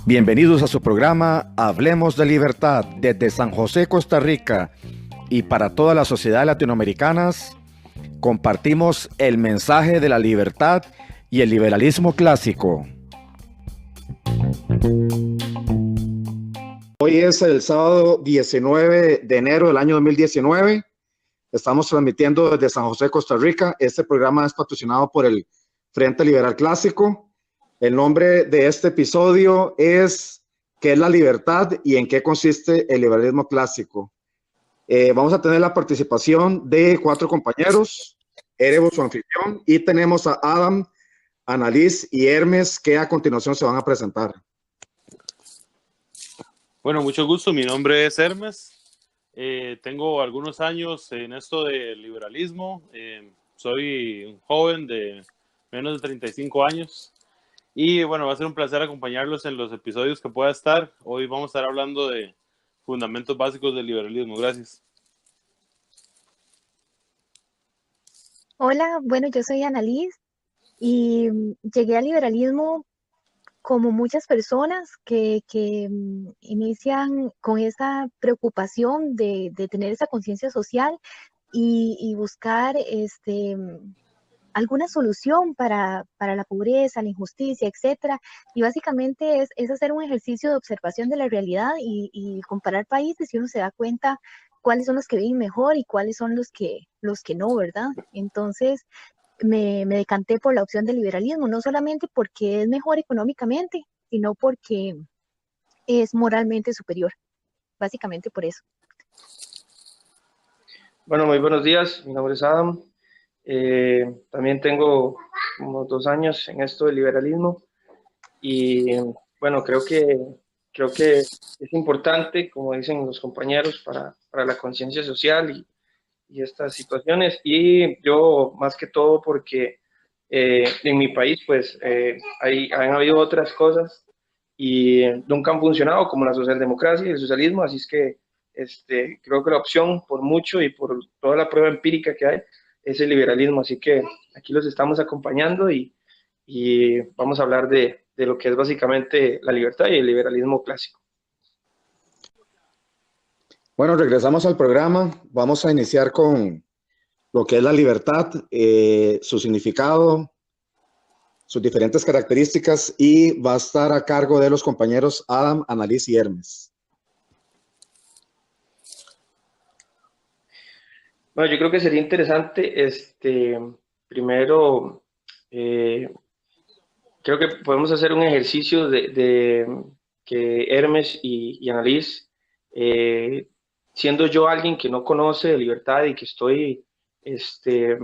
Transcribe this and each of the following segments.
Bienvenidos a su programa Hablemos de Libertad desde San José, Costa Rica, y para toda la sociedad latinoamericana. Compartimos el mensaje de la libertad y el liberalismo clásico. Hoy es el sábado 19 de enero del año 2019. Estamos transmitiendo desde San José, Costa Rica. Este programa es patrocinado por el Frente Liberal Clásico. El nombre de este episodio es ¿qué es la libertad y en qué consiste el liberalismo clásico? Vamos a tener la participación de 4 compañeros, Erebo, su anfitrión, y tenemos a Adam, Annalise y Hermes, que a continuación se van a presentar. Bueno, mucho gusto, mi nombre es Hermes, tengo algunos años en esto del liberalismo, soy un joven de menos de 35 años y bueno, va a ser un placer acompañarlos en los episodios que pueda estar. Hoy vamos a estar hablando de fundamentos básicos del liberalismo. Gracias. Hola, bueno, yo soy Annalise y llegué al liberalismo como muchas personas que inician con esa preocupación de tener esa conciencia social y buscar alguna solución para la pobreza, la injusticia, etcétera. Y básicamente es hacer un ejercicio de observación de la realidad y comparar países, y uno se da cuenta cuáles son los que viven mejor y cuáles son los que no, ¿verdad? Entonces me decanté por la opción del liberalismo, no solamente porque es mejor económicamente, sino porque es moralmente superior, básicamente por eso. Bueno, muy buenos días, mi nombre es Adam. También tengo como 2 años en esto del liberalismo y bueno, creo que es importante, como dicen los compañeros, para la conciencia social y estas situaciones. Y yo, más que todo, porque en mi país, pues, han habido otras cosas y nunca han funcionado, como la socialdemocracia y el socialismo, así es que creo que la opción, por mucho y por toda la prueba empírica que hay, es el liberalismo. Así que aquí los estamos acompañando y vamos a hablar de lo que es básicamente la libertad y el liberalismo clásico. Bueno, regresamos al programa. Vamos a iniciar con lo que es la libertad, su significado, sus diferentes características, y va a estar a cargo de los compañeros Adam, Annalise y Hermes. Bueno, yo creo que sería interesante, primero, creo que podemos hacer un ejercicio de que Hermes y Annalise, siendo yo alguien que no conoce de libertad y que estoy, eh,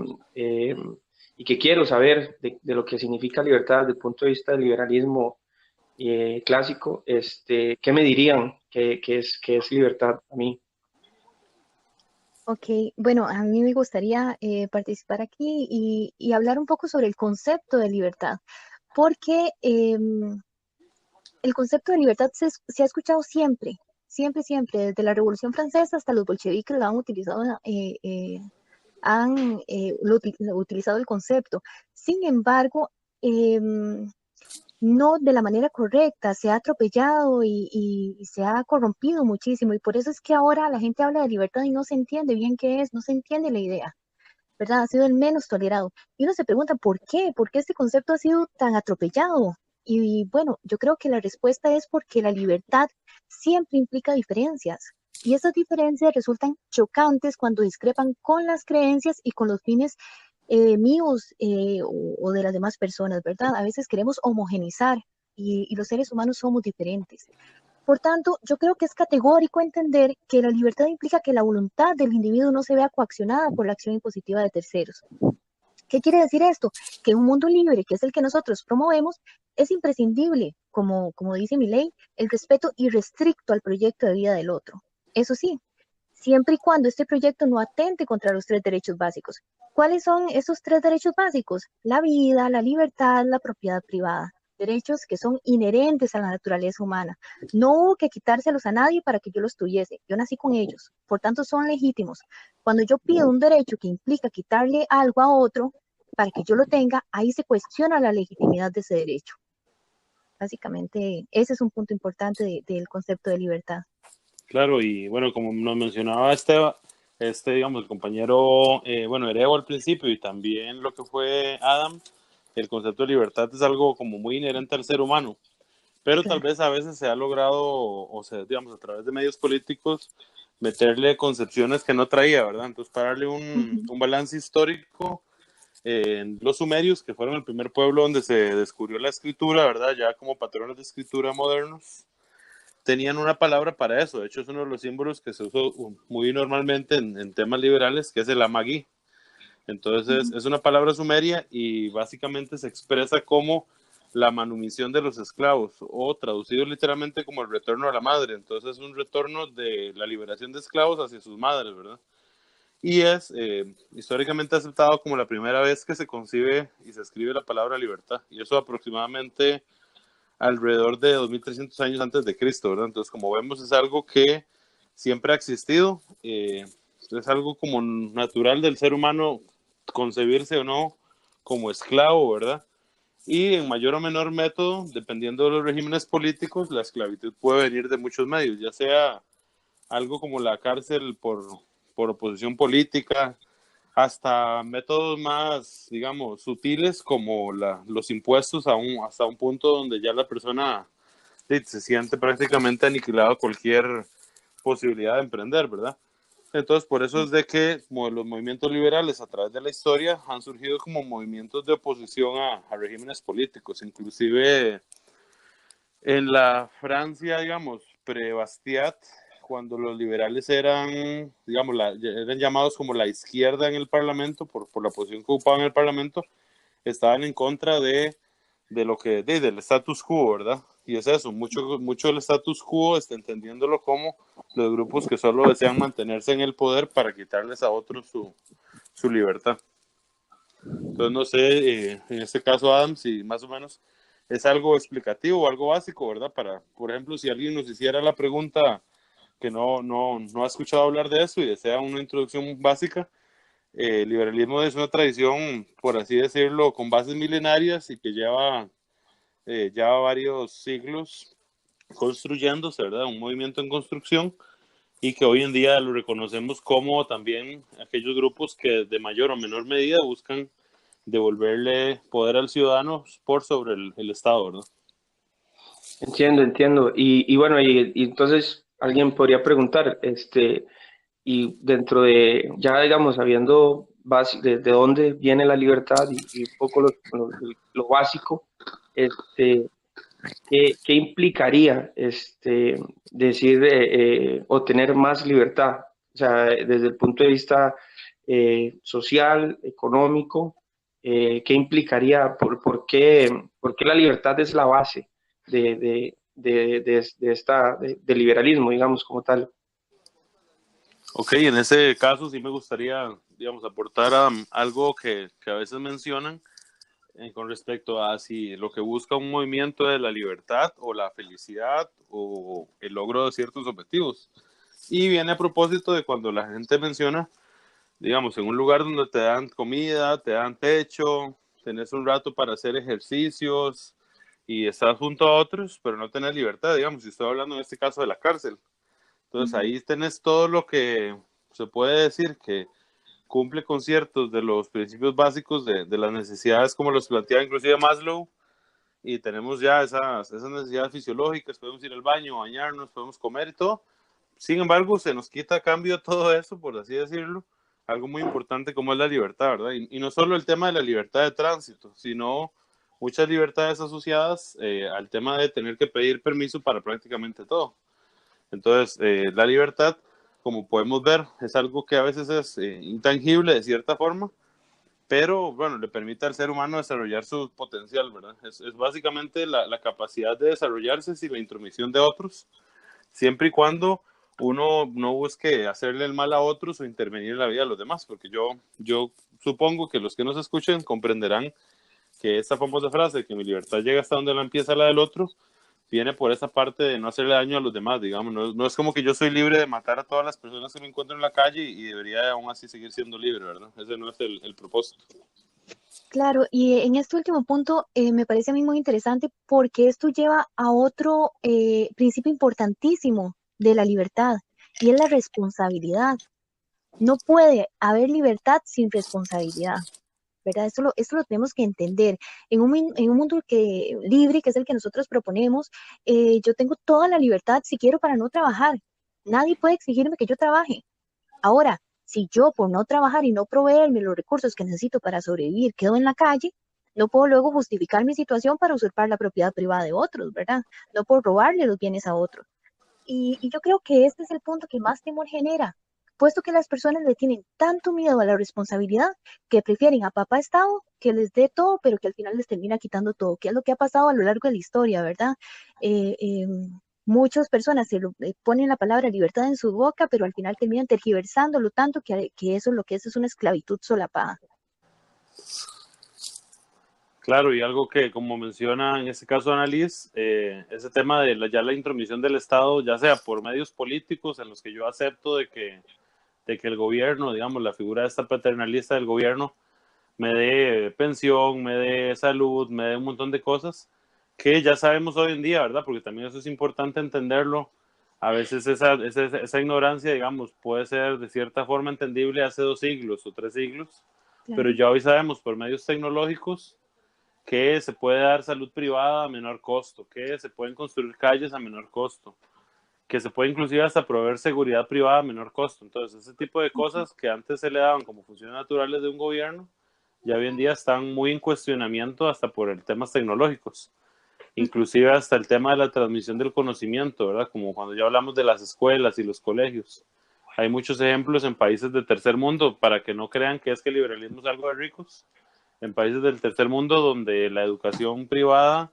y que quiero saber de lo que significa libertad desde el punto de vista del liberalismo clásico, ¿qué me dirían que es libertad a mí? Ok, bueno, a mí me gustaría participar aquí y hablar un poco sobre el concepto de libertad, porque el concepto de libertad se ha escuchado siempre, siempre, siempre, desde la Revolución Francesa hasta los bolcheviques lo han utilizado, lo utilizado el concepto. Sin embargo, no de la manera correcta, se ha atropellado y se ha corrompido muchísimo, y por eso es que ahora la gente habla de libertad y no se entiende bien qué es, no se entiende la idea, ¿verdad? Ha sido el menos tolerado. Y uno se pregunta, ¿por qué? ¿Por qué este concepto ha sido tan atropellado? Y bueno, yo creo que la respuesta es porque la libertad siempre implica diferencias. Y esas diferencias resultan chocantes cuando discrepan con las creencias y con los fines míos o de las demás personas, ¿verdad? A veces queremos homogenizar y los seres humanos somos diferentes. Por tanto, yo creo que es categórico entender que la libertad implica que la voluntad del individuo no se vea coaccionada por la acción impositiva de terceros. ¿Qué quiere decir esto? Que un mundo libre, que es el que nosotros promovemos, es imprescindible, como dice mi ley, el respeto irrestricto al proyecto de vida del otro. Eso sí, siempre y cuando este proyecto no atente contra los 3 derechos básicos. ¿Cuáles son esos 3 derechos básicos? La vida, la libertad, la propiedad privada. Derechos que son inherentes a la naturaleza humana. No hubo que quitárselos a nadie para que yo los tuviese. Yo nací con ellos, por tanto son legítimos. Cuando yo pido un derecho que implica quitarle algo a otro, para que yo lo tenga, ahí se cuestiona la legitimidad de ese derecho. Básicamente, ese es un punto importante del concepto de libertad. Claro, y bueno, como nos mencionaba digamos, el compañero, Ereo al principio, y también lo que fue Adam, el concepto de libertad es algo como muy inherente al ser humano, pero tal Claro. vez a veces se ha logrado, o sea, digamos, a través de medios políticos, meterle concepciones que no traía, ¿verdad? Entonces, para darle un balance histórico, en los sumerios, que fueron el primer pueblo donde se descubrió la escritura, ¿verdad? Ya como patrones de escritura modernos, tenían una palabra para eso. De hecho, es uno de los símbolos que se usa muy normalmente en temas liberales, que es el amagui. Entonces, es una palabra sumeria y básicamente se expresa como la manumisión de los esclavos, o traducido literalmente como el retorno a la madre. Entonces, es un retorno de la liberación de esclavos hacia sus madres, ¿verdad? Y es históricamente aceptado como la primera vez que se concibe y se escribe la palabra libertad. Y eso aproximadamente alrededor de 2300 años antes de Cristo, ¿verdad? Entonces, como vemos, es algo que siempre ha existido, es algo como natural del ser humano concebirse o no como esclavo, ¿verdad? Y en mayor o menor método, dependiendo de los regímenes políticos, la esclavitud puede venir de muchos medios, ya sea algo como la cárcel por oposición política, hasta métodos más, digamos, sutiles como los impuestos hasta un punto donde ya la persona se siente prácticamente aniquilado a cualquier posibilidad de emprender, ¿verdad? Entonces, por eso es de que los movimientos liberales a través de la historia han surgido como movimientos de oposición a regímenes políticos, inclusive en la Francia, digamos, pre-Bastiat, cuando los liberales eran, digamos, eran llamados como la izquierda en el Parlamento, por la posición que ocupaban en el Parlamento, estaban en contra del status quo, ¿verdad? Y es eso, mucho del status quo está entendiéndolo como los grupos que solo desean mantenerse en el poder para quitarles a otros su libertad. Entonces, no sé, en este caso, Adam, si más o menos es algo explicativo o algo básico, ¿verdad? Por ejemplo, si alguien nos hiciera la pregunta que no ha escuchado hablar de eso y desea una introducción básica, el liberalismo es una tradición, por así decirlo, con bases milenarias y que lleva ya varios siglos construyéndose, ¿verdad? Un movimiento en construcción y que hoy en día lo reconocemos como también aquellos grupos que de mayor o menor medida buscan devolverle poder al ciudadano por sobre el Estado, ¿verdad? Entiendo. Y bueno, y entonces alguien podría preguntar, y dentro de, ya digamos, sabiendo de dónde viene la libertad y un poco lo básico, este, ¿qué implicaría decir o tener más libertad? O sea, desde el punto de vista social, económico, ¿qué implicaría? ¿Por qué la libertad es la base de liberalismo, digamos, como tal? Ok, en ese caso sí me gustaría, digamos, aportar algo que a veces mencionan con respecto a si lo que busca un movimiento es la libertad o la felicidad o el logro de ciertos objetivos. Y viene a propósito de cuando la gente menciona, digamos, en un lugar donde te dan comida, te dan techo, tenés un rato para hacer ejercicios y estás junto a otros, pero no tenés libertad, digamos, si estoy hablando en este caso de la cárcel. Entonces ahí tenés todo lo que se puede decir que cumple con ciertos de los principios básicos de las necesidades como los planteaba inclusive Maslow, y tenemos ya esas necesidades fisiológicas, podemos ir al baño, bañarnos, podemos comer y todo. Sin embargo, se nos quita a cambio todo eso, por así decirlo, algo muy importante como es la libertad, ¿verdad? Y no solo el tema de la libertad de tránsito, sino muchas libertades asociadas al tema de tener que pedir permiso para prácticamente todo. Entonces, la libertad, como podemos ver, es algo que a veces es intangible de cierta forma, pero bueno, le permite al ser humano desarrollar su potencial, ¿verdad? Es básicamente la capacidad de desarrollarse sin la intromisión de otros, siempre y cuando uno no busque hacerle el mal a otros o intervenir en la vida de los demás, porque yo supongo que los que nos escuchen comprenderán que esta famosa frase, que mi libertad llega hasta donde la empieza la del otro, viene por esa parte de no hacerle daño a los demás, digamos. No es como que yo soy libre de matar a todas las personas que me encuentro en la calle y debería aún así seguir siendo libre, ¿verdad? Ese no es el propósito. Claro, y en este último punto me parece a mí muy interesante porque esto lleva a otro principio importantísimo de la libertad y es la responsabilidad. No puede haber libertad sin responsabilidad, ¿verdad? Esto lo tenemos que entender. En un mundo libre, que es el que nosotros proponemos, yo tengo toda la libertad si quiero para no trabajar. Nadie puede exigirme que yo trabaje. Ahora, si yo por no trabajar y no proveerme los recursos que necesito para sobrevivir quedo en la calle, no puedo luego justificar mi situación para usurpar la propiedad privada de otros, ¿verdad? No puedo robarle los bienes a otros. Y yo creo que este es el punto que más temor genera, puesto que las personas le tienen tanto miedo a la responsabilidad que prefieren a papá Estado que les dé todo, pero que al final les termina quitando todo, que es lo que ha pasado a lo largo de la historia, ¿verdad? Eh, eh, Muchas personas ponen la palabra libertad en su boca, pero al final terminan tergiversándolo tanto que eso lo que es una esclavitud solapada. Claro, y algo que, como menciona en este caso Annalise, ese tema de ya la intromisión del Estado, ya sea por medios políticos en los que yo acepto de que el gobierno, digamos, la figura esta paternalista del gobierno, me dé pensión, me dé salud, me dé un montón de cosas que ya sabemos hoy en día, ¿verdad? Porque también eso es importante entenderlo. A veces esa ignorancia, digamos, puede ser de cierta forma entendible hace 2 siglos o 3 siglos, Claro. pero ya hoy sabemos por medios tecnológicos que se puede dar salud privada a menor costo, que se pueden construir calles a menor costo, que se puede inclusive hasta proveer seguridad privada a menor costo. Entonces, ese tipo de cosas que antes se le daban como funciones naturales de un gobierno, ya hoy en día están muy en cuestionamiento hasta por el temas tecnológicos. Inclusive hasta el tema de la transmisión del conocimiento, ¿verdad? Como cuando ya hablamos de las escuelas y los colegios. Hay muchos ejemplos en países del tercer mundo, para que no crean que es que el liberalismo es algo de ricos. En países del tercer mundo donde la educación privada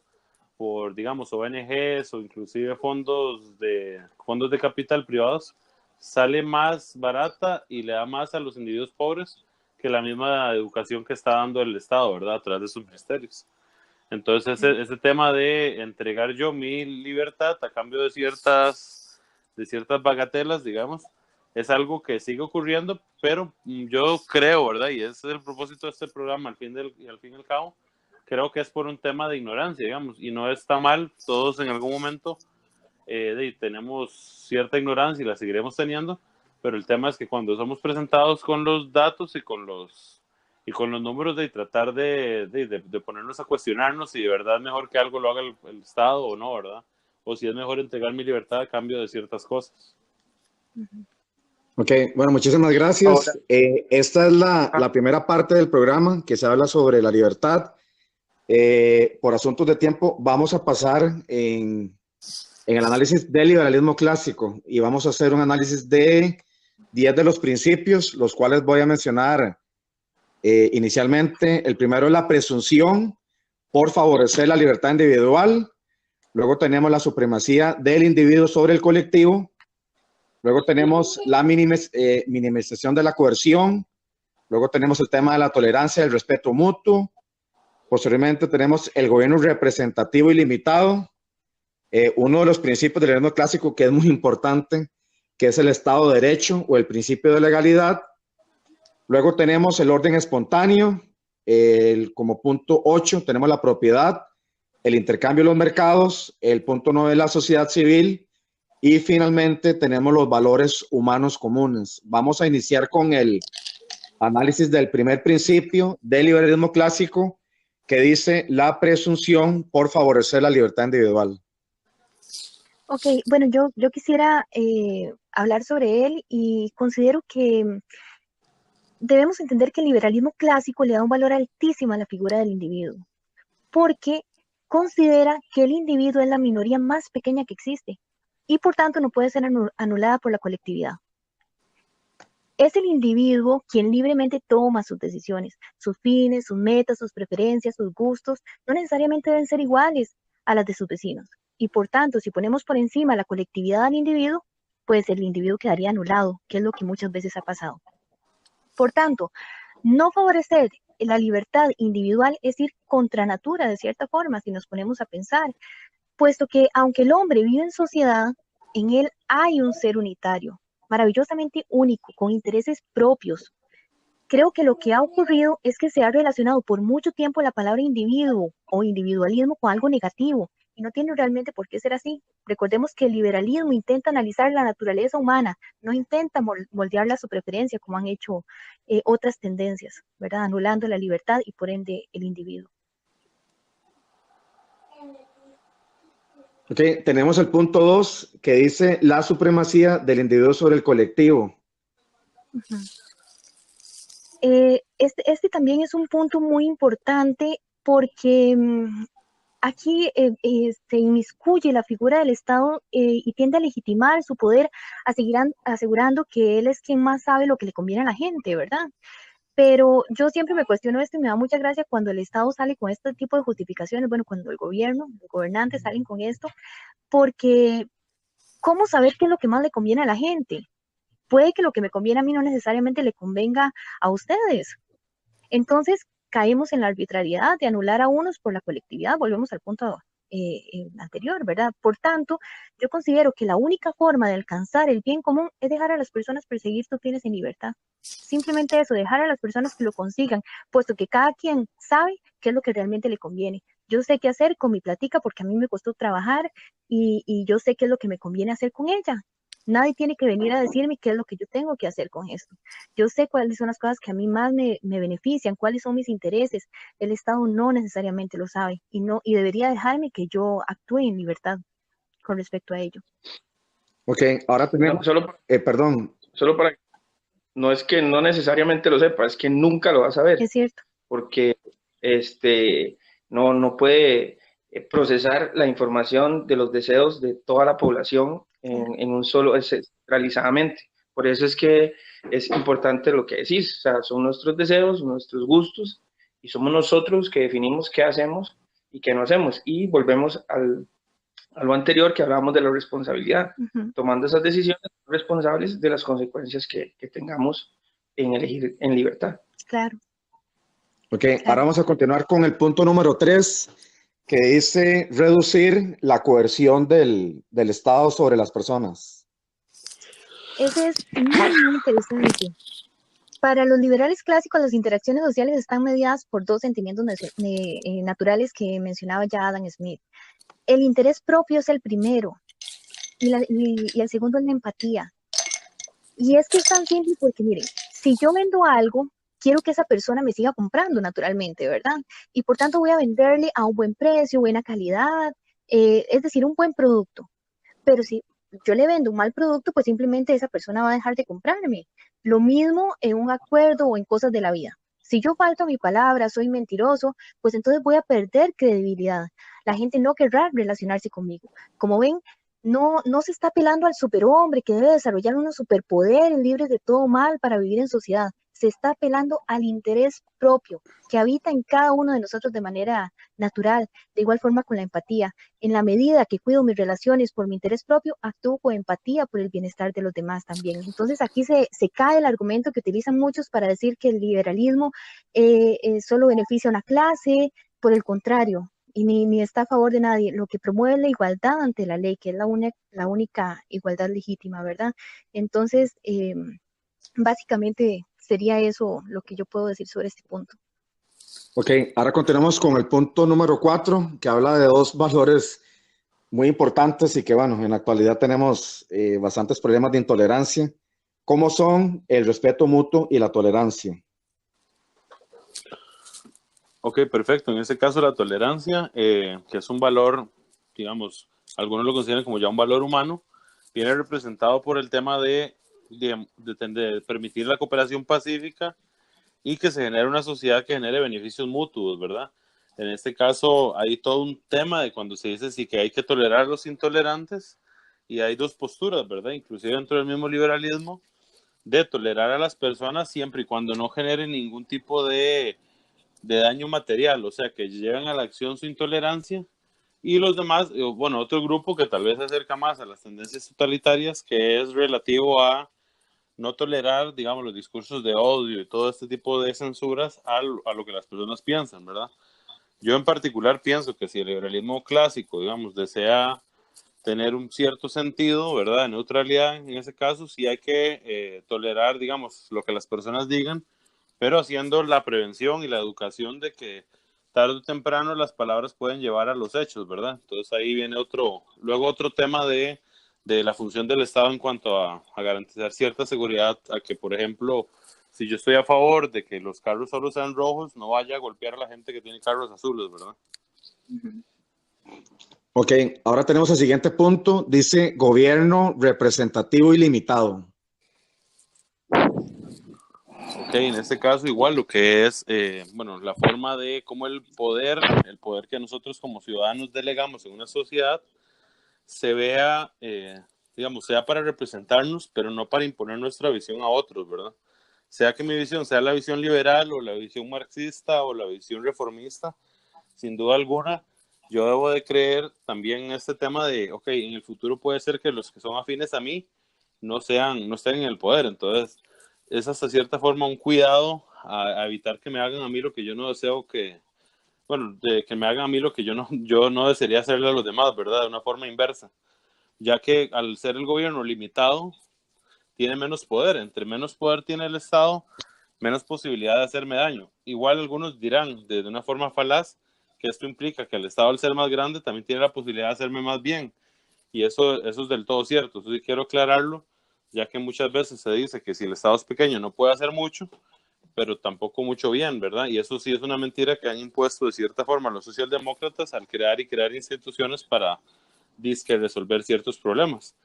por, digamos, ONGs o inclusive fondos de capital privados, sale más barata y le da más a los individuos pobres que la misma educación que está dando el Estado, ¿verdad? A través de sus ministerios. Entonces, ese tema de entregar yo mi libertad a cambio de ciertas bagatelas, digamos, es algo que sigue ocurriendo, pero yo creo, ¿verdad? Y ese es el propósito de este programa, al fin y al cabo, creo que es por un tema de ignorancia, digamos, y no está mal, todos en algún momento tenemos cierta ignorancia y la seguiremos teniendo, pero el tema es que cuando somos presentados con los datos y con los números de tratar de ponernos a cuestionarnos si de verdad es mejor que algo lo haga el Estado o no, ¿verdad? O si es mejor entregar mi libertad a cambio de ciertas cosas. Ok, bueno, muchísimas gracias. Ahora, Esta es la primera parte del programa que se habla sobre la libertad. Por asuntos de tiempo, vamos a pasar en el análisis del liberalismo clásico y vamos a hacer un análisis de 10 de los principios, los cuales voy a mencionar inicialmente. El primero es la presunción por favorecer la libertad individual. Luego tenemos la supremacía del individuo sobre el colectivo. Luego tenemos la minimización de la coerción. Luego tenemos el tema de la tolerancia, el respeto mutuo. Posteriormente tenemos el gobierno representativo y limitado. Uno de los principios del liberalismo clásico que es muy importante, que es el Estado de Derecho o el principio de legalidad. Luego tenemos el orden espontáneo. Como punto 8 tenemos la propiedad, el intercambio de los mercados. El punto 9 es la sociedad civil. Y finalmente tenemos los valores humanos comunes. Vamos a iniciar con el análisis del primer principio del liberalismo clásico, que dice la presunción por favorecer la libertad individual. Ok, bueno, yo quisiera hablar sobre él y considero que debemos entender que el liberalismo clásico le da un valor altísimo a la figura del individuo, porque considera que el individuo es la minoría más pequeña que existe y por tanto no puede ser anulada por la colectividad. Es el individuo quien libremente toma sus decisiones, sus fines, sus metas, sus preferencias, sus gustos, no necesariamente deben ser iguales a las de sus vecinos. Y por tanto, si ponemos por encima la colectividad al individuo, pues el individuo quedaría anulado, que es lo que muchas veces ha pasado. Por tanto, no favorecer la libertad individual es ir contra natura, de cierta forma, si nos ponemos a pensar, puesto que aunque el hombre vive en sociedad, en él hay un ser unitario, maravillosamente único, con intereses propios, Creo que lo que ha ocurrido es que se ha relacionado por mucho tiempo la palabra individuo o individualismo con algo negativo, y no tiene realmente por qué ser así. Recordemos que el liberalismo intenta analizar la naturaleza humana, no intenta moldearla a su preferencia, como han hecho otras tendencias, ¿verdad? Anulando la libertad y por ende el individuo. Ok, tenemos el punto 2 que dice la supremacía del individuo sobre el colectivo. Uh-huh. Este también es un punto muy importante porque aquí se inmiscuye la figura del Estado y tiende a legitimar su poder, asegurando que él es quien más sabe lo que le conviene a la gente, ¿verdad? Pero yo siempre me cuestiono esto y me da mucha gracia cuando el Estado sale con este tipo de justificaciones, bueno, cuando el gobierno, los gobernantes salen con esto, porque ¿cómo saber qué es lo que más le conviene a la gente? Puede que lo que me conviene a mí no necesariamente le convenga a ustedes. Entonces, caemos en la arbitrariedad de anular a unos por la colectividad, volvemos al punto anterior, ¿verdad? Por tanto, yo considero que la única forma de alcanzar el bien común es dejar a las personas perseguir sus fines en libertad. Simplemente eso, dejar a las personas que lo consigan, puesto que cada quien sabe qué es lo que realmente le conviene. Yo sé qué hacer con mi platica porque a mí me costó trabajar y yo sé qué es lo que me conviene hacer con ella. Nadie tiene que venir a decirme qué es lo que yo tengo que hacer con esto. Yo sé cuáles son las cosas que a mí más me benefician, cuáles son mis intereses. El Estado no necesariamente lo sabe y debería dejarme que yo actúe en libertad con respecto a ello. Ok, ahora tenemos, perdón. Solo para, no es que no necesariamente lo sepa, es que nunca lo va a saber. Es cierto. Porque no puede procesar la información de los deseos de toda la población en un solo, centralizadamente. Por eso es que es importante lo que decís, o sea, son nuestros deseos, nuestros gustos, y somos nosotros que definimos qué hacemos y qué no hacemos. Y volvemos a lo anterior que hablábamos de la responsabilidad, tomando esas decisiones responsables de las consecuencias que tengamos en elegir en libertad. Claro. Ok, ahora vamos a continuar con el punto número 3, que dice reducir la coerción del Estado sobre las personas. Ese es muy interesante. Para los liberales clásicos, las interacciones sociales están mediadas por dos sentimientos naturales que mencionaba ya Adam Smith. El interés propio es el primero y el segundo es la empatía. Y es que es tan simple porque, miren, si yo vendo algo, quiero que esa persona me siga comprando naturalmente, ¿verdad? Y por tanto voy a venderle a un buen precio, buena calidad, es decir, un buen producto. Pero si yo le vendo un mal producto, pues simplemente esa persona va a dejar de comprarme. Lo mismo en un acuerdo o en cosas de la vida. Si yo falto a mi palabra, soy mentiroso, pues entonces voy a perder credibilidad. La gente no querrá relacionarse conmigo. Como ven, no se está apelando al superhombre que debe desarrollar unos superpoderes libres de todo mal para vivir en sociedad. Se está apelando al interés propio que habita en cada uno de nosotros de manera natural. De igual forma con la empatía. En la medida que cuido mis relaciones por mi interés propio, actúo con empatía por el bienestar de los demás también. Entonces aquí se cae el argumento que utilizan muchos para decir que el liberalismo solo beneficia a una clase, por el contrario, y ni está a favor de nadie. Lo que promueve es la igualdad ante la ley, que es la única igualdad legítima, ¿verdad? Entonces, básicamente sería eso lo que yo puedo decir sobre este punto. Ok, ahora continuamos con el punto número 4, que habla de dos valores muy importantes y que, bueno, en la actualidad tenemos bastantes problemas de intolerancia, como son el respeto mutuo y la tolerancia. Ok, perfecto. En este caso, la tolerancia, que es un valor, digamos, algunos lo consideran como ya un valor humano, viene representado por el tema de permitir la cooperación pacífica y que se genere una sociedad que genere beneficios mutuos, ¿verdad? En este caso, hay todo un tema de cuando se dice sí que hay que tolerar a los intolerantes, y hay dos posturas, ¿verdad? Inclusive dentro del mismo liberalismo, de tolerar a las personas siempre y cuando no generen ningún tipo de daño material, o sea, que lleven a la acción su intolerancia, y los demás, bueno, otro grupo que tal vez se acerca más a las tendencias totalitarias, que es relativo a no tolerar, digamos, los discursos de odio y todo este tipo de censuras a lo que las personas piensan, ¿verdad? Yo en particular pienso que si el liberalismo clásico, digamos, desea tener un cierto sentido, ¿verdad?, de neutralidad, en ese caso sí hay que tolerar, digamos, lo que las personas digan, pero haciendo la prevención y la educación de que tarde o temprano las palabras pueden llevar a los hechos, ¿verdad? Entonces ahí viene luego otro tema de la función del Estado en cuanto a garantizar cierta seguridad, a que, por ejemplo, si yo estoy a favor de que los carros solo sean rojos, no vaya a golpear a la gente que tiene carros azules, ¿verdad? Ok, ahora tenemos el siguiente punto, dice gobierno representativo ilimitado. Ok, en este caso igual lo que es, bueno, la forma de cómo el poder que nosotros como ciudadanos delegamos en una sociedad se vea, digamos, sea para representarnos, pero no para imponer nuestra visión a otros, ¿verdad? Sea que mi visión sea la visión liberal o la visión marxista o la visión reformista, sin duda alguna, yo debo de creer también en este tema de, ok, en el futuro puede ser que los que son afines a mí no estén en el poder, entonces es hasta cierta forma un cuidado a evitar que me hagan a mí lo que yo no deseo que me hagan a mí lo que yo no desearía hacerle a los demás, ¿verdad? De una forma inversa, ya que al ser el gobierno limitado, tiene menos poder. Entre menos poder tiene el Estado, menos posibilidad de hacerme daño. Igual algunos dirán, de una forma falaz, que esto implica que el Estado, al ser más grande, también tiene la posibilidad de hacerme más bien. Y eso es del todo cierto. Entonces quiero aclararlo, ya que muchas veces se dice que si el Estado es pequeño no puede hacer mucho, pero tampoco mucho bien, ¿verdad? Y eso sí es una mentira que han impuesto de cierta forma los socialdemócratas al crear instituciones para disque resolver ciertos problemas.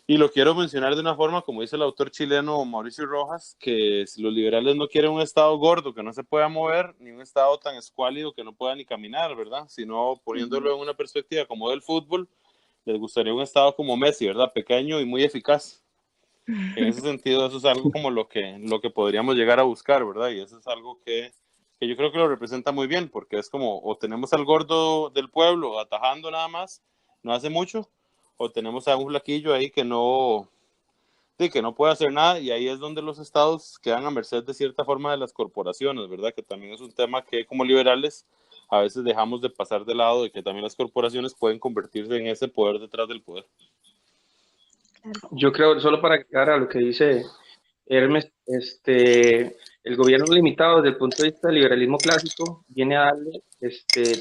Y lo quiero mencionar de una forma, como dice el autor chileno Mauricio Rojas, que si los liberales no quieren un Estado gordo que no se pueda mover, ni un Estado tan escuálido que no pueda ni caminar, ¿verdad? Sino poniéndolo en una perspectiva como del fútbol, les gustaría un Estado como Messi, ¿verdad? Pequeño y muy eficaz. En ese sentido, eso es algo como lo que podríamos llegar a buscar, ¿verdad? Y eso es algo que yo creo que lo representa muy bien, porque es como, o tenemos al gordo del pueblo atajando nada más, no hace mucho, o tenemos a un flaquillo ahí que no puede hacer nada, y ahí es donde los estados quedan a merced de cierta forma de las corporaciones, ¿verdad? Que también es un tema que como liberales a veces dejamos de pasar de lado, de que también las corporaciones pueden convertirse en ese poder detrás del poder. Yo creo, solo para agregar a lo que dice Hermes, el gobierno limitado desde el punto de vista del liberalismo clásico viene a darle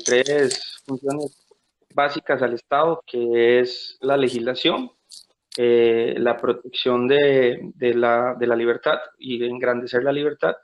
tres funciones básicas al Estado, que es la legislación, la protección de la libertad y de engrandecer la libertad.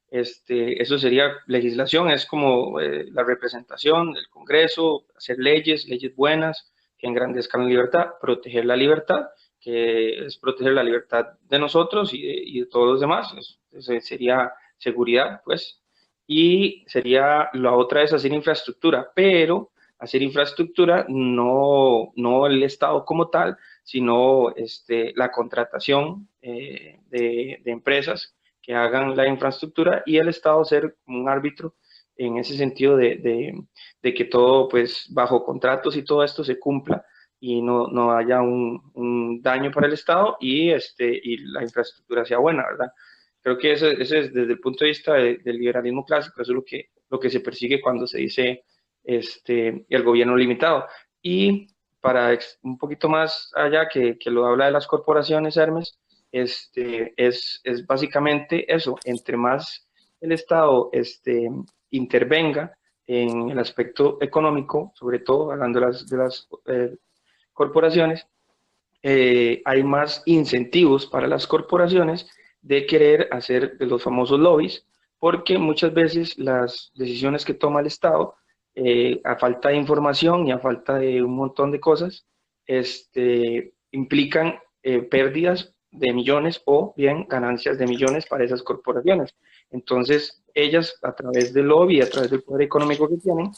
Eso sería legislación, es como la representación del Congreso, hacer leyes buenas que engrandezcan la libertad, proteger la libertad, que es proteger la libertad de nosotros y de todos los demás. Eso sería seguridad, pues. Y sería, la otra es hacer infraestructura, pero hacer infraestructura no el Estado como tal, sino la contratación de empresas que hagan la infraestructura y el Estado ser un árbitro en ese sentido de que todo, pues, bajo contratos y todo esto se cumpla y no haya un daño para el Estado y la infraestructura sea buena, ¿verdad? Creo que ese es desde el punto de vista del liberalismo clásico, eso es lo que se persigue cuando se dice el gobierno limitado. Y para un poquito más allá, que lo habla de las corporaciones, Hermes, es básicamente eso, entre más el Estado intervenga en el aspecto económico, sobre todo hablando de las corporaciones, hay más incentivos para las corporaciones de querer hacer de los famosos lobbies, porque muchas veces las decisiones que toma el Estado, a falta de información y a falta de un montón de cosas, implican pérdidas de millones o bien ganancias de millones para esas corporaciones. Entonces, ellas, a través del lobby, a través del poder económico que tienen,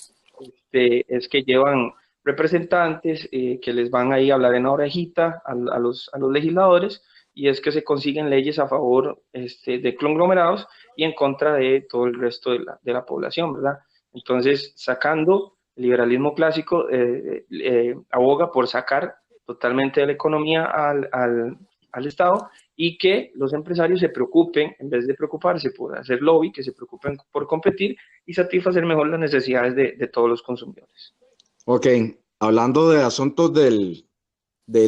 es que llevan representantes que les van ahí a hablar en la orejita a los legisladores, y es que se consiguen leyes a favor de conglomerados y en contra de todo el resto de la población, ¿verdad? Entonces, sacando el liberalismo clásico, aboga por sacar totalmente de la economía al Estado, y que los empresarios se preocupen, en vez de preocuparse por hacer lobby, que se preocupen por competir y satisfacer mejor las necesidades de todos los consumidores. Ok, hablando de asuntos de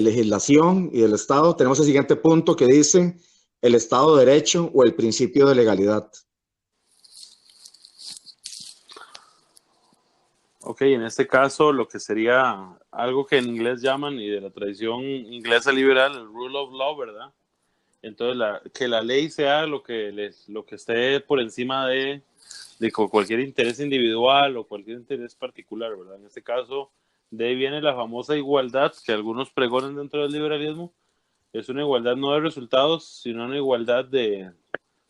legislación y del Estado, tenemos el siguiente punto que dice el Estado de Derecho o el principio de legalidad? Ok, en este caso lo que sería algo que en inglés llaman, y de la tradición inglesa liberal, el rule of law, ¿verdad? Entonces, que la ley sea lo que esté por encima de cualquier interés individual o cualquier interés particular, ¿verdad? En este caso, de ahí viene la famosa igualdad que algunos pregonan dentro del liberalismo. Es una igualdad no de resultados, sino una igualdad de,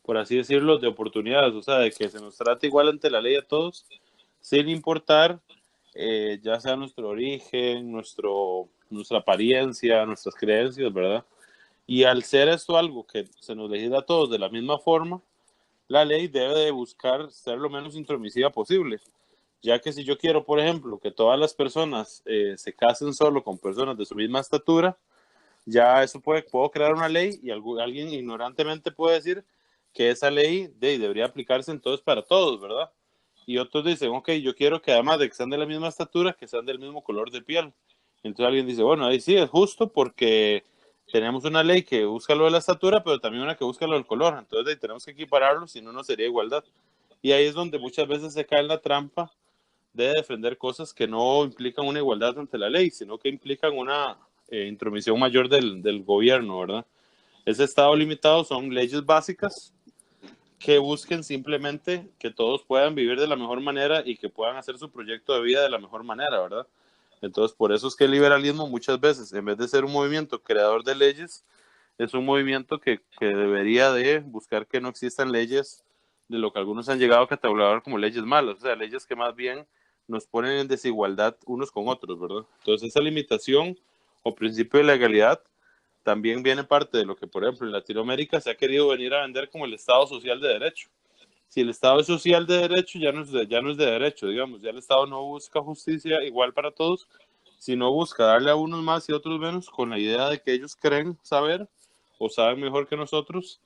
por así decirlo, de oportunidades, o sea, de que se nos trate igual ante la ley a todos, sin importar ya sea nuestro origen, nuestra apariencia, nuestras creencias, ¿verdad? Y al ser esto algo que se nos legisla a todos de la misma forma, la ley debe de buscar ser lo menos intromisiva posible, ya que si yo quiero, por ejemplo, que todas las personas se casen solo con personas de su misma estatura, ya eso puedo crear una ley y alguien ignorantemente puede decir que esa ley debería aplicarse entonces para todos, ¿verdad? Y otros dicen, ok, yo quiero que además de que sean de la misma estatura, que sean del mismo color de piel. Entonces alguien dice, bueno, ahí sí es justo porque tenemos una ley que busca lo de la estatura, pero también una que busca lo del color. Entonces tenemos que equipararlo, si no, no sería igualdad. Y ahí es donde muchas veces se cae en la trampa de defender cosas que no implican una igualdad ante la ley, sino que implican una intromisión mayor del gobierno, ¿verdad? Ese estado limitado son leyes básicas que busquen simplemente que todos puedan vivir de la mejor manera y que puedan hacer su proyecto de vida de la mejor manera, ¿verdad? Entonces, por eso es que el liberalismo muchas veces, en vez de ser un movimiento creador de leyes, es un movimiento que debería de buscar que no existan leyes de lo que algunos han llegado a catalogar como leyes malas, o sea, leyes que más bien nos ponen en desigualdad unos con otros, ¿verdad? Entonces, esa limitación o principio de legalidad también viene parte de lo que, por ejemplo, en Latinoamérica se ha querido venir a vender como el Estado social de derecho. Si el Estado es social de derecho, ya no es de derecho, digamos, ya el Estado no busca justicia igual para todos, sino busca darle a unos más y a otros menos con la idea de que ellos creen saber o saben mejor que nosotros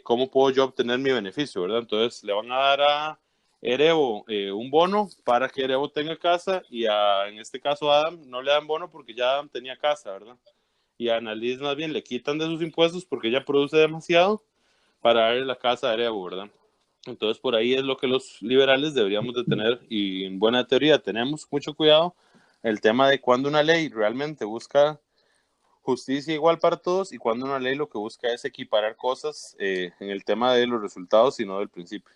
cómo puedo yo obtener mi beneficio, ¿verdad? Entonces le van a dar a Erevo un bono para que Erevo tenga casa y en este caso a Adam no le dan bono porque ya Adam tenía casa, ¿verdad? Y a Annalise más bien le quitan de sus impuestos porque ella produce demasiado para darle la casa a Erevo, ¿verdad? Entonces por ahí es lo que los liberales deberíamos de tener, y en buena teoría tenemos mucho cuidado, el tema de cuando una ley realmente busca justicia igual para todos y cuando una ley lo que busca es equiparar cosas en el tema de los resultados y no del principio.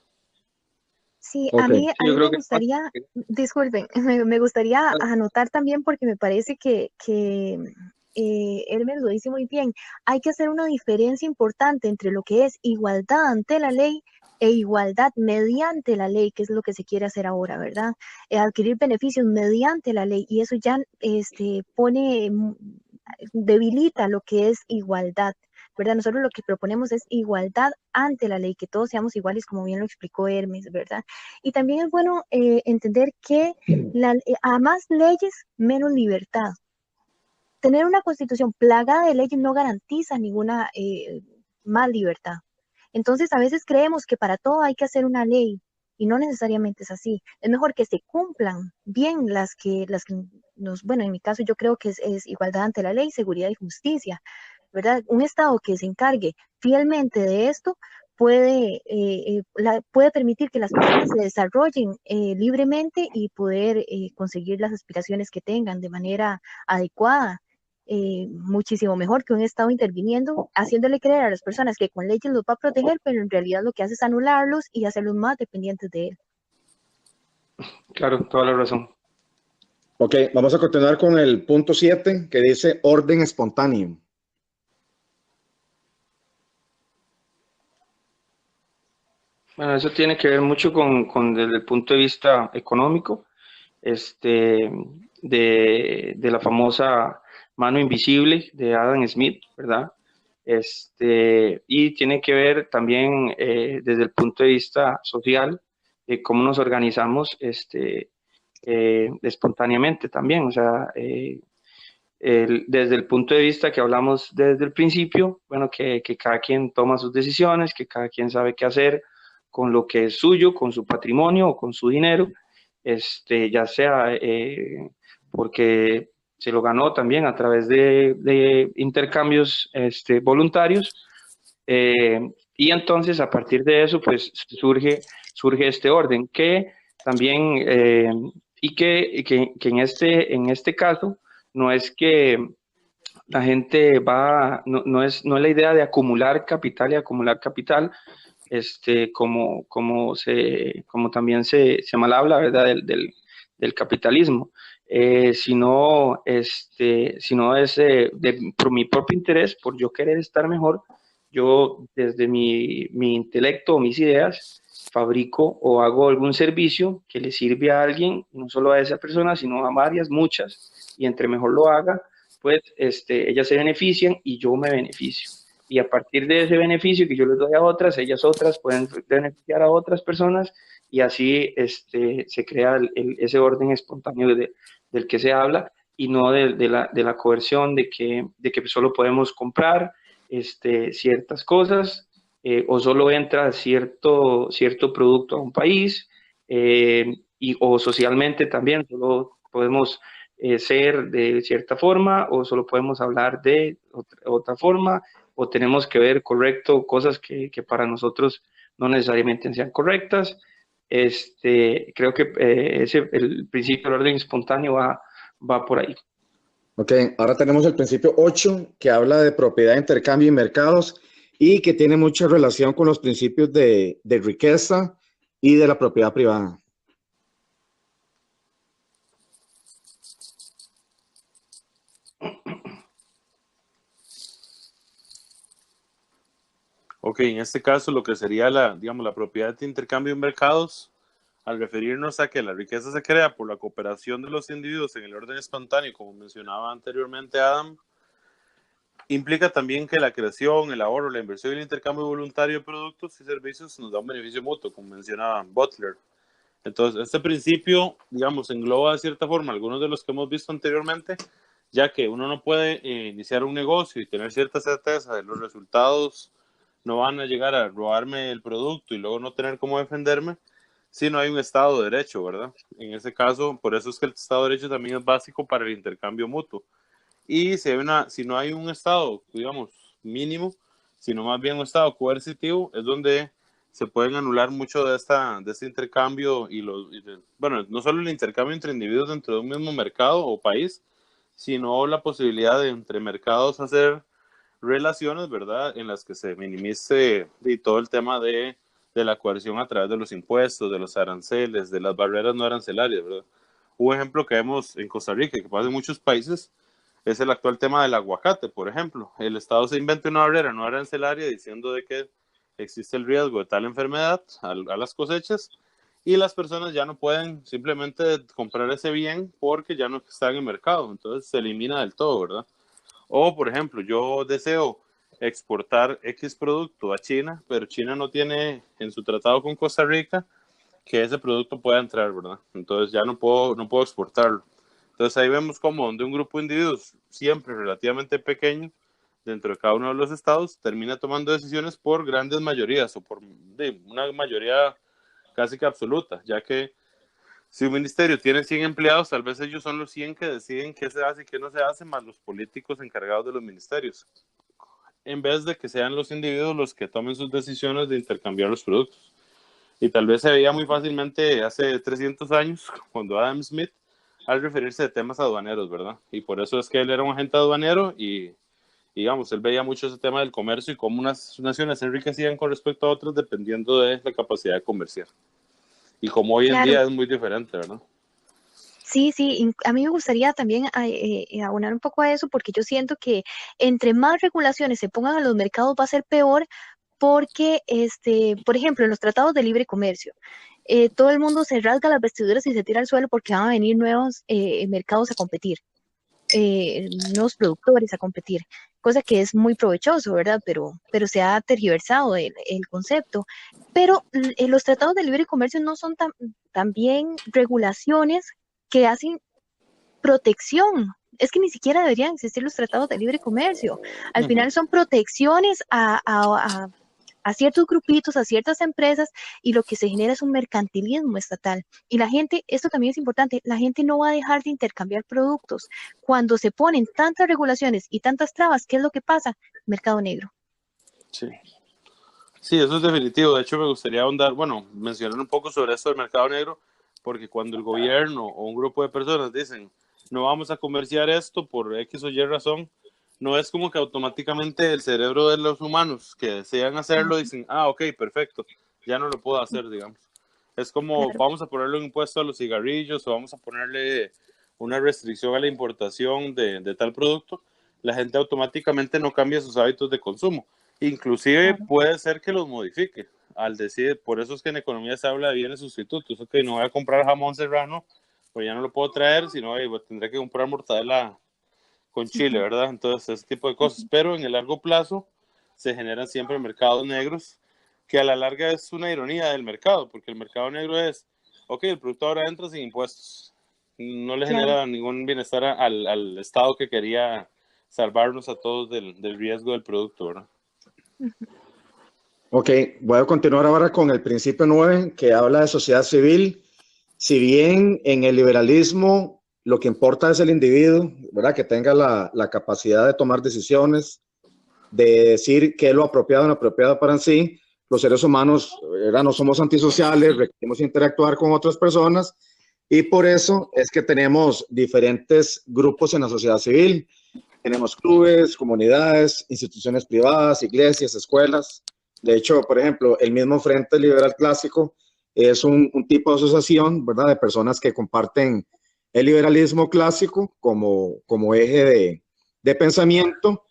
Sí, Ok. Sí, yo a mí me creo que gustaría, disculpen, me gustaría anotar también porque me parece que Hermes lo dice muy bien. Hay que hacer una diferencia importante entre lo que es igualdad ante la ley e igualdad mediante la ley, que es lo que se quiere hacer ahora, ¿verdad? Adquirir beneficios mediante la ley y eso ya debilita lo que es igualdad. ¿Verdad? Nosotros lo que proponemos es igualdad ante la ley, que todos seamos iguales, como bien lo explicó Hermes, ¿verdad? Y también es bueno entender que a más leyes, menos libertad. Tener una constitución plagada de leyes no garantiza ninguna más libertad. Entonces, a veces creemos que para todo hay que hacer una ley y no necesariamente es así. Es mejor que se cumplan bien bueno, en mi caso yo creo que es igualdad ante la ley, seguridad y justicia, ¿verdad? Un Estado que se encargue fielmente de esto puede permitir que las personas se desarrollen libremente y poder conseguir las aspiraciones que tengan de manera adecuada. Muchísimo mejor que un Estado interviniendo, haciéndole creer a las personas que con leyes los va a proteger, pero en realidad lo que hace es anularlos y hacerlos más dependientes de él. claro, toda la razón. Ok, vamos a continuar con el punto 7 que dice orden espontáneo. Bueno, eso tiene que ver mucho con desde el punto de vista económico, este, de la famosa mano invisible de Adam Smith, ¿verdad? Y tiene que ver también desde el punto de vista social, de cómo nos organizamos espontáneamente también, o sea, desde el punto de vista que hablamos desde el principio, bueno, que cada quien toma sus decisiones, que cada quien sabe qué hacer con lo que es suyo, con su patrimonio o con su dinero, ya sea porque se lo ganó también a través de intercambios voluntarios, Y entonces a partir de eso pues surge este orden que también, y que en este caso no es que la gente no es la idea de acumular capital y acumular capital, como también se mal habla, ¿verdad? Del capitalismo, sino es por mi propio interés, por yo querer estar mejor, yo desde mi intelecto o mis ideas fabrico o hago algún servicio que le sirve a alguien, no solo a esa persona, sino a varias, muchas, y entre mejor lo haga, pues ellas se benefician y yo me beneficio. Y a partir de ese beneficio que yo les doy a otras, ellas otras pueden beneficiar a otras personas y así se crea ese orden espontáneo del que se habla y no de la coerción de que solo podemos comprar ciertas cosas o solo entra cierto producto a un país o socialmente también, solo podemos ser de cierta forma o solo podemos hablar de otra forma o tenemos que ver correcto cosas que para nosotros no necesariamente sean correctas. Creo que el principio del orden espontáneo va por ahí. Ok, ahora tenemos el principio 8, que habla de propiedad, intercambio y mercados, y que tiene mucha relación con los principios de riqueza y de la propiedad privada. Ok, en este caso lo que sería la propiedad de intercambio en mercados, al referirnos a que la riqueza se crea por la cooperación de los individuos en el orden espontáneo, como mencionaba anteriormente Adam, implica también que la creación, el ahorro, la inversión y el intercambio voluntario de productos y servicios nos da un beneficio mutuo, como mencionaba Butler. Entonces, este principio, digamos, engloba de cierta forma algunos de los que hemos visto anteriormente, ya que uno no puede iniciar un negocio y tener cierta certeza de los resultados, no van a llegar a robarme el producto y luego no tener cómo defenderme, si no hay un Estado de Derecho, ¿verdad? En ese caso, por eso es que el Estado de Derecho también es básico para el intercambio mutuo. Y si no hay un Estado, digamos, mínimo, sino más bien un Estado coercitivo, es donde se pueden anular mucho de este intercambio bueno, no solo el intercambio entre individuos dentro de un mismo mercado o país, sino la posibilidad de entre mercados hacer relaciones, ¿verdad?, en las que se minimice todo el tema de la coerción a través de los impuestos, de los aranceles, de las barreras no arancelarias, ¿verdad? Un ejemplo que vemos en Costa Rica, que pasa en muchos países, es el actual tema del aguacate, por ejemplo. El Estado se inventa una barrera no arancelaria diciendo de que existe el riesgo de tal enfermedad a las cosechas y las personas ya no pueden simplemente comprar ese bien porque ya no está en el mercado, entonces se elimina del todo, ¿verdad? O, por ejemplo, yo deseo exportar X producto a China, pero China no tiene en su tratado con Costa Rica que ese producto pueda entrar, ¿verdad? Entonces ya no puedo exportarlo. Entonces ahí vemos cómo donde un grupo de individuos siempre relativamente pequeño dentro de cada uno de los estados termina tomando decisiones por grandes mayorías o por una mayoría casi que absoluta, ya que si un ministerio tiene 100 empleados, tal vez ellos son los 100 que deciden qué se hace y qué no se hace, más los políticos encargados de los ministerios, en vez de que sean los individuos los que tomen sus decisiones de intercambiar los productos. Y tal vez se veía muy fácilmente hace 300 años, cuando Adam Smith, al referirse a temas aduaneros, ¿verdad? Y por eso es que él era un agente aduanero y digamos, él veía mucho ese tema del comercio y cómo unas naciones se enriquecían con respecto a otras dependiendo de la capacidad de comerciar. Y como hoy en día es muy diferente, ¿verdad? Sí, sí, a mí me gustaría también abonar un poco a eso porque yo siento que entre más regulaciones se pongan a los mercados va a ser peor porque, por ejemplo, en los tratados de libre comercio, todo el mundo se rasga las vestiduras y se tira al suelo porque van a venir nuevos mercados a competir, nuevos productores a competir, cosa que es muy provechoso, ¿verdad? Pero se ha tergiversado el concepto. Pero los tratados de libre comercio no son también regulaciones que hacen protección. Es que ni siquiera deberían existir los tratados de libre comercio. Al final son protecciones a ciertos grupitos, a ciertas empresas, y lo que se genera es un mercantilismo estatal. Y la gente, esto también es importante, la gente no va a dejar de intercambiar productos. Cuando se ponen tantas regulaciones y tantas trabas, ¿qué es lo que pasa? Mercado negro. Sí. Sí, eso es definitivo. De hecho, me gustaría ahondar, bueno, mencionar un poco sobre esto del mercado negro, porque cuando el gobierno o un grupo de personas dicen, no vamos a comerciar esto por X o Y razón, no es como que automáticamente el cerebro de los humanos que desean hacerlo dicen, ah, ok, perfecto, ya no lo puedo hacer, digamos. Es como, Claro, vamos a ponerle un impuesto a los cigarrillos o vamos a ponerle una restricción a la importación de tal producto, la gente automáticamente no cambia sus hábitos de consumo. Inclusive claro. puede ser que los modifique al decir, por eso es que en economía se habla de bienes sustitutos. Ok, no voy a comprar jamón serrano, pues ya no lo puedo traer, sino tendré que comprar mortadela con chile, Ujú, ¿verdad? Entonces, ese tipo de cosas. ujú. Pero en el largo plazo se generan siempre mercados negros, que a la larga es una ironía del mercado, porque el mercado negro es, ok, el producto ahora entra sin impuestos. No le Claro. genera ningún bienestar al Estado que quería salvarnos a todos del riesgo del producto, ¿verdad? Ujú. Ok, voy a continuar ahora con el principio 9 que habla de sociedad civil. Si bien en el liberalismo lo que importa es el individuo, ¿verdad? Que tenga la capacidad de tomar decisiones, de decir qué es lo apropiado o no apropiado para sí, los seres humanos, ¿verdad? No somos antisociales, requerimos interactuar con otras personas y por eso es que tenemos diferentes grupos en la sociedad civil. Tenemos clubes, comunidades, instituciones privadas, iglesias, escuelas. De hecho, por ejemplo, el mismo Frente Liberal Clásico es un tipo de asociación, ¿verdad? De personas que comparten el liberalismo clásico como eje de pensamiento,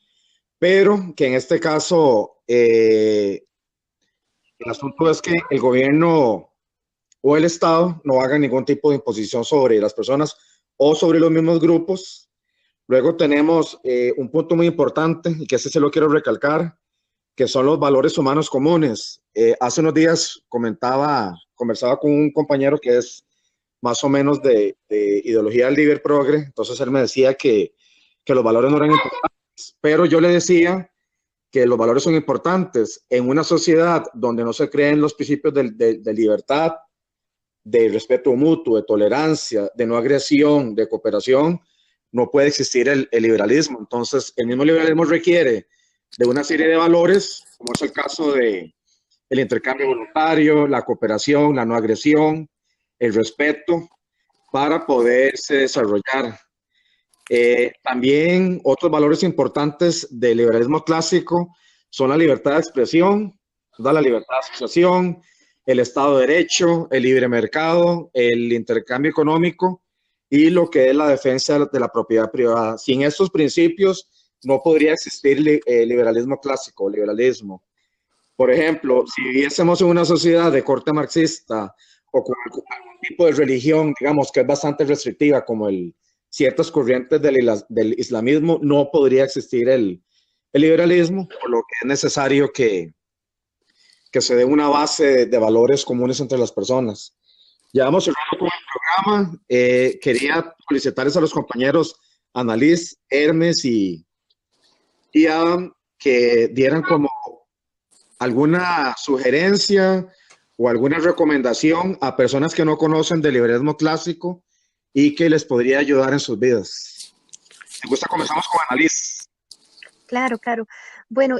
pero que en este caso el asunto es que el gobierno o el Estado no haga ningún tipo de imposición sobre las personas o sobre los mismos grupos. Luego tenemos un punto muy importante y que ese se lo quiero recalcar, que son los valores humanos comunes. Hace unos días conversaba con un compañero que es más o menos de ideología liber progre, entonces él me decía que los valores no eran importantes, pero yo le decía que los valores son importantes en una sociedad donde no se creen los principios de libertad, de respeto mutuo, de tolerancia, de no agresión, de cooperación, no puede existir el liberalismo. Entonces, el mismo liberalismo requiere de una serie de valores, como es el caso de el intercambio voluntario, la cooperación, la no agresión, el respeto, para poderse desarrollar. También otros valores importantes del liberalismo clásico son la libertad de expresión, la libertad de asociación, el Estado de Derecho, el libre mercado, el intercambio económico y lo que es la defensa de la propiedad privada. Sin estos principios no podría existir liberalismo clásico o liberalismo. Por ejemplo, si viviésemos en una sociedad de corte marxista o con algún tipo de religión, digamos, que es bastante restrictiva, como ciertas corrientes del islamismo, no podría existir el liberalismo, por lo que es necesario que se dé una base de valores comunes entre las personas. Ya vamos cerrando con el programa. Quería felicitarles a los compañeros Annalise, Hermes y Adam, que dieran como alguna sugerencia o alguna recomendación a personas que no conocen del liberalismo clásico y que les podría ayudar en sus vidas. Me gusta, comenzamos con Annalise. Claro, claro. Bueno,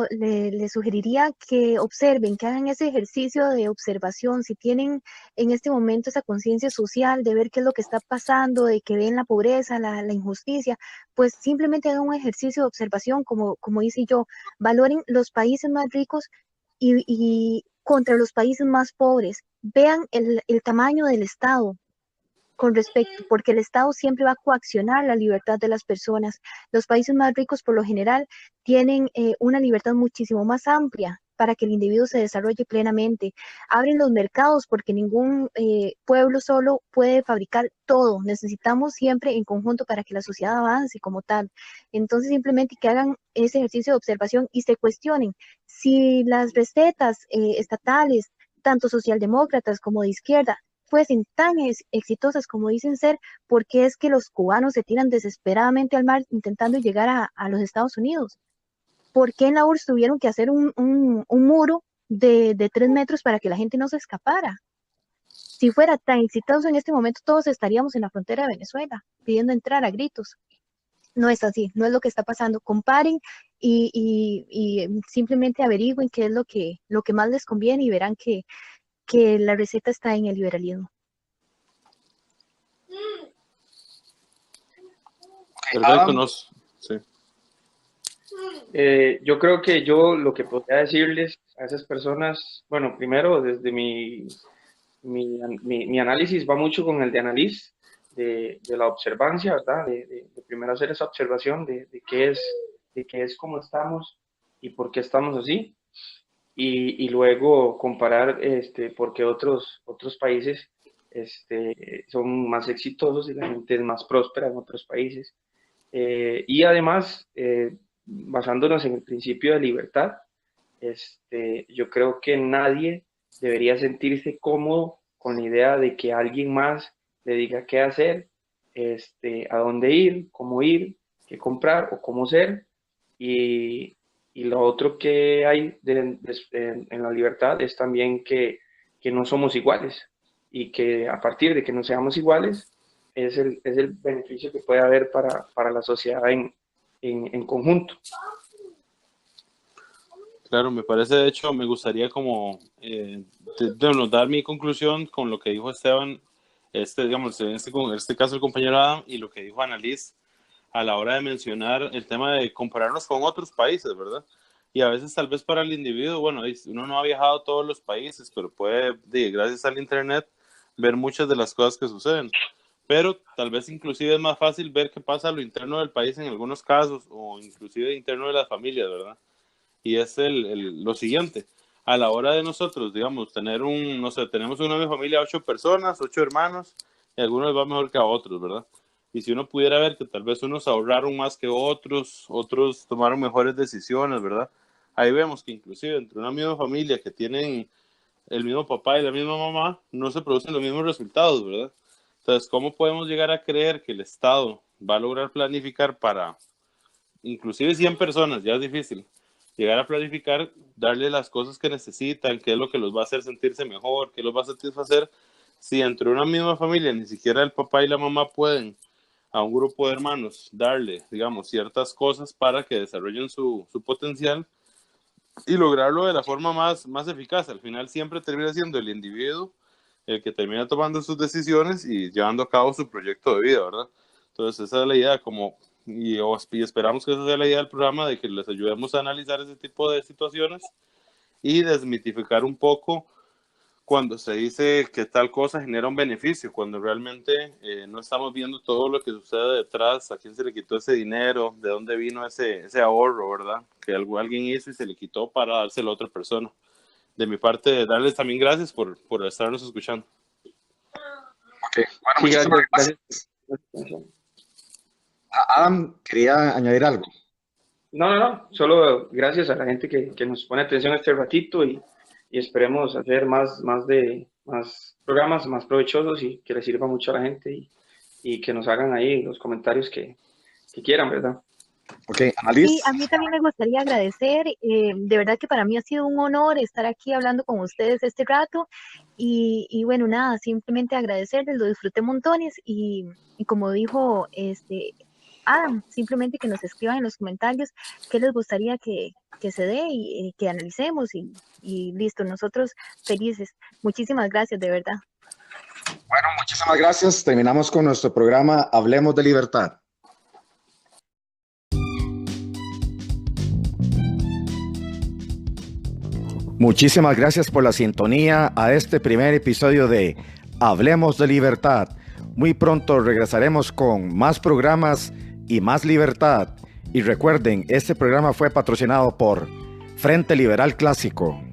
le sugeriría que observen, que hagan ese ejercicio de observación, si tienen en este momento esa conciencia social de ver qué es lo que está pasando, de que ven la pobreza, la injusticia, pues simplemente hagan un ejercicio de observación, como hice yo, valoren los países más ricos y contra los países más pobres, vean el tamaño del Estado, con respecto, porque el Estado siempre va a coaccionar la libertad de las personas. Los países más ricos, por lo general, tienen una libertad muchísimo más amplia para que el individuo se desarrolle plenamente. Abren los mercados porque ningún pueblo solo puede fabricar todo. Necesitamos siempre en conjunto para que la sociedad avance como tal. Entonces, simplemente que hagan ese ejercicio de observación y se cuestionen si las recetas estatales, tanto socialdemócratas como de izquierda, fuesen tan exitosas como dicen ser, porque es que los cubanos se tiran desesperadamente al mar intentando llegar a los Estados Unidos. ¿Por qué en la URSS tuvieron que hacer un muro de 3 metros para que la gente no se escapara? Si fuera tan exitoso en este momento, todos estaríamos en la frontera de Venezuela pidiendo entrar a gritos. No es así, no es lo que está pasando. Comparen y simplemente averigüen qué es lo que más les conviene y verán que la receta está en el liberalismo. Perfecto, nos, sí. Yo creo que yo lo que podría decirles a esas personas, bueno, primero desde mi análisis va mucho con el de Annalise, de la observancia, ¿verdad? De primero hacer esa observación de qué es cómo estamos y por qué estamos así, y luego comparar por qué otros países son más exitosos y la gente es más próspera en otros países. Y además, basándonos en el principio de libertad, yo creo que nadie debería sentirse cómodo con la idea de que alguien más le diga qué hacer, a dónde ir, qué comprar o cómo ser. Y lo otro que hay en la libertad es también que no somos iguales y que a partir de que no seamos iguales es el beneficio que puede haber para la sociedad en conjunto. Claro, me parece, de hecho, me gustaría como dar mi conclusión con lo que dijo Esteban, digamos, en este caso el compañero Adam, y lo que dijo Annalise a la hora de mencionar el tema de compararnos con otros países, ¿verdad? Y a veces tal vez para el individuo, bueno, uno no ha viajado a todos los países, pero puede, gracias al internet, ver muchas de las cosas que suceden. Pero tal vez inclusive es más fácil ver qué pasa a lo interno del país en algunos casos, o inclusive interno de las familias, ¿verdad? Y es lo siguiente, a la hora de nosotros, digamos, no sé, tenemos una familia, 8 personas, 8 hermanos, y a algunos les va mejor que a otros, ¿verdad? Y si uno pudiera ver que tal vez unos ahorraron más que otros tomaron mejores decisiones, ¿verdad? Ahí vemos que inclusive entre una misma familia que tienen el mismo papá y la misma mamá, no se producen los mismos resultados, ¿verdad? Entonces, ¿cómo podemos llegar a creer que el Estado va a lograr planificar para inclusive 100 personas? Ya es difícil. Llegar a planificar, darle las cosas que necesitan, qué es lo que los va a hacer sentirse mejor, qué los va a satisfacer, si entre una misma familia ni siquiera el papá y la mamá pueden a un grupo de hermanos darle, digamos, ciertas cosas para que desarrollen su potencial y lograrlo de la forma más eficaz. Al final siempre termina siendo el individuo el que termina tomando sus decisiones y llevando a cabo su proyecto de vida, ¿verdad? Entonces esa es la idea, y esperamos que esa sea la idea del programa, de que les ayudemos a analizar ese tipo de situaciones y desmitificar un poco cuando se dice que tal cosa genera un beneficio, cuando realmente no estamos viendo todo lo que sucede detrás, a quién se le quitó ese dinero, de dónde vino ese ahorro, ¿verdad? Que alguien hizo y se le quitó para dárselo a otra persona. De mi parte, darles también gracias por estarnos escuchando. Okay. Bueno, sí, gracias. Adam, quería añadir algo. No, solo gracias a la gente que nos pone atención este ratito y esperemos hacer más programas más provechosos y que les sirva mucho a la gente y que nos hagan ahí los comentarios que quieran, ¿verdad? Ok, Annalise. Sí, a mí también me gustaría agradecer, de verdad que para mí ha sido un honor estar aquí hablando con ustedes este rato y bueno, nada, simplemente agradecerles, lo disfruté montones y como dijo Adam, simplemente que nos escriban en los comentarios qué les gustaría que se dé y que analicemos y listo, nosotros felices. Muchísimas gracias, de verdad. Bueno, muchísimas gracias. Terminamos con nuestro programa Hablemos de Libertad. Muchísimas gracias por la sintonía a este primer episodio de Hablemos de Libertad. Muy pronto regresaremos con más programas y más libertad. Y recuerden, este programa fue patrocinado por Frente Liberal Clásico.